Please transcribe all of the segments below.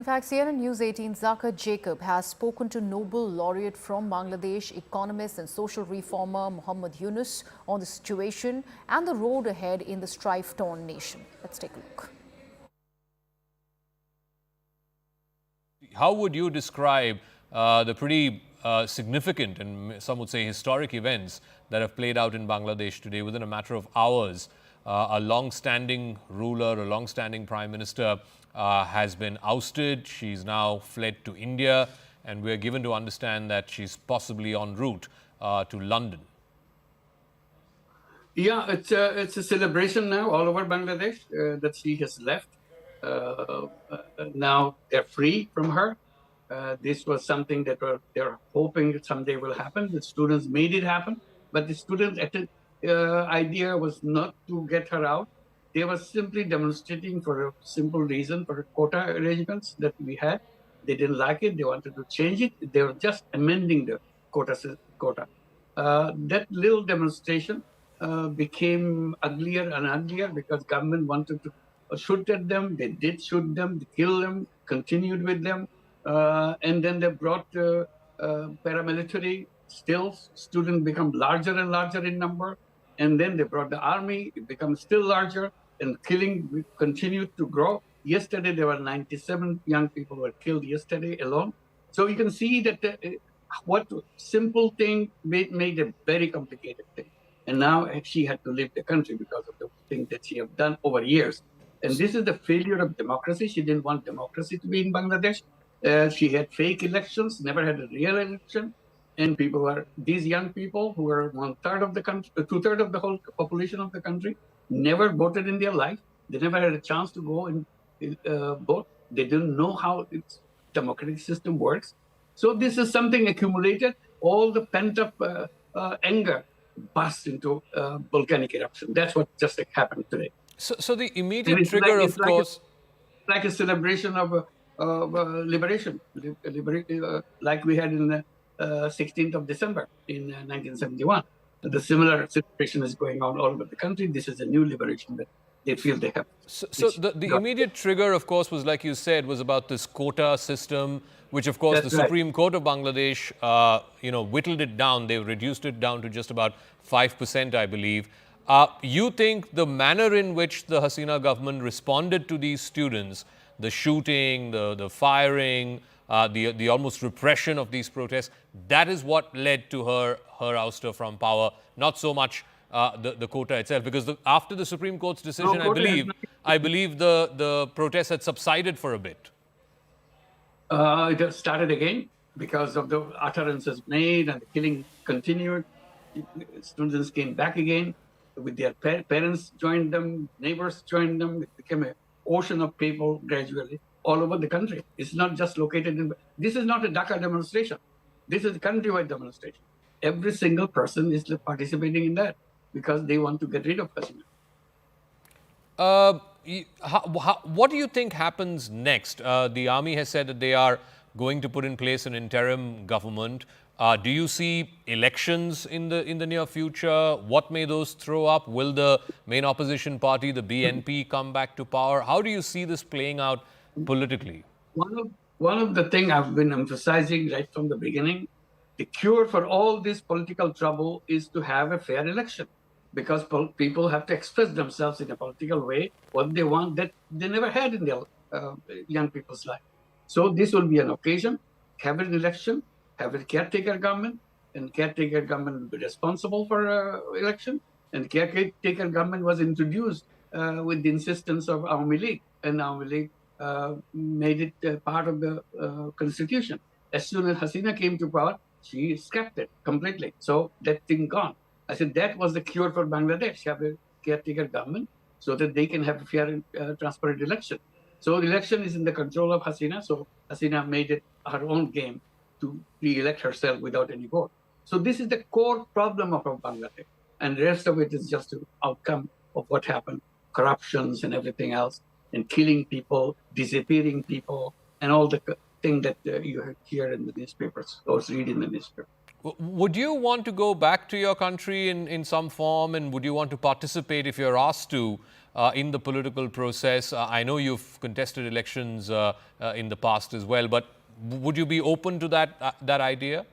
fact, CNN News 18's Zakka has spoken to Nobel laureate from Bangladesh, economist and social reformer Muhammad Yunus on the situation and the road ahead in the strife-torn nation. Let's take a look. How would you describe the pretty significant and some would say historic events that have played out in Bangladesh today within a matter of hours? A long-standing ruler, a long-standing prime minister has been ousted. She's now fled to India, and we're given to understand that she's possibly en route to London. Yeah, it's a celebration now all over Bangladesh that she has left. Now they're free from her. This was something that they're hoping someday will happen. The students made it happen, but the students' idea was not to get her out. They were simply demonstrating for a simple reason, for quota arrangements that we had. They didn't like it. They wanted to change it. They were just amending the quota. That little demonstration became uglier and uglier because government wanted to shoot at them. They did shoot them, they killed them, continued with them. And then they brought paramilitary. Still, students become larger and larger in number. And then they brought the army. It becomes still larger, and killing continued to grow. Yesterday, there were 97 young people were killed yesterday alone. So you can see that what simple thing made a very complicated thing. And now she had to leave the country because of the things that she have done over years. And this is the failure of democracy. She didn't want democracy to be in Bangladesh. She had fake elections, never had a real election. And these young people who were 1/3 of the country, 2/3 of the whole population of the country, never voted in their life. They never had a chance to go and vote. They didn't know how its democratic system works. So this is something accumulated. All the pent-up anger burst into volcanic eruption. That's what just happened today. So the immediate trigger, of course, like a celebration of liberation, like we had in the 16th of December in 1971. The similar situation is going on all over the country. This is a new liberation that they feel they have. So the immediate trigger, of course, was, like you said, was about this quota system, which, of course, the Supreme Court of Bangladesh, whittled it down. They reduced it down to just about 5%, I believe. You think the manner in which the Hasina government responded to these students, the shooting, the firing, the almost repression of these protests, that is what led to her ouster from power, not so much the quota itself? Because after the Supreme Court's decision, I believe the protests had subsided for a bit. It started again because of the utterances made and the killing continued. Students came back again with their parents joined them, neighbors joined them. It became an ocean of people gradually all over the country. It's not just located in. This is not a Dhaka demonstration. This is a countrywide demonstration. Every single person is participating in that because they want to get rid of Hasina. What do you think happens next? The army has said that they are going to put in place an interim government. Do you see elections in the near future? What may those throw up? Will the main opposition party, the BNP, come back to power? How do you see this playing out politically? One of the things I've been emphasizing right from the beginning, the cure for all this political trouble is to have a fair election, because people have to express themselves in a political way, what they want that they never had in their young people's life. So this will be an occasion, have an election, have a caretaker government, and caretaker government will be responsible for election. And caretaker government was introduced with the insistence of Awami League, and Awami League made it part of the constitution. As soon as Hasina came to power, she scrapped it completely. So that thing gone. I said that was the cure for Bangladesh, have a caretaker government so that they can have a fair and transparent election. So the election is in the control of Hasina. So Hasina made it her own game to re-elect herself without any vote. So this is the core problem of Bangladesh. And the rest of it is just an outcome of what happened, corruptions and everything else, and killing people, disappearing people, and all the thing that you hear in the newspapers or read in the newspaper. Would you want to go back to your country in some form, and would you want to participate if you're asked to in the political process? I know you've contested elections in the past as well, but would you be open to that idea?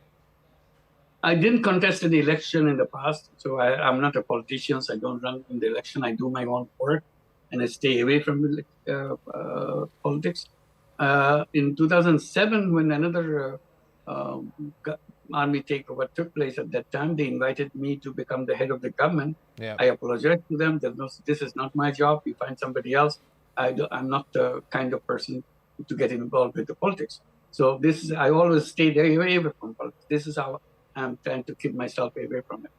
I didn't contest an election in the past, so I'm not a politician. So I don't run in the election. I do my own work, and I stay away from politics. In 2007, when another army takeover took place at that time, they invited me to become the head of the government. Yeah. I apologized to them. This is not my job. You find somebody else. I'm not the kind of person to get involved with the politics. So I always stayed away from politics. This is how I'm trying to keep myself away from it.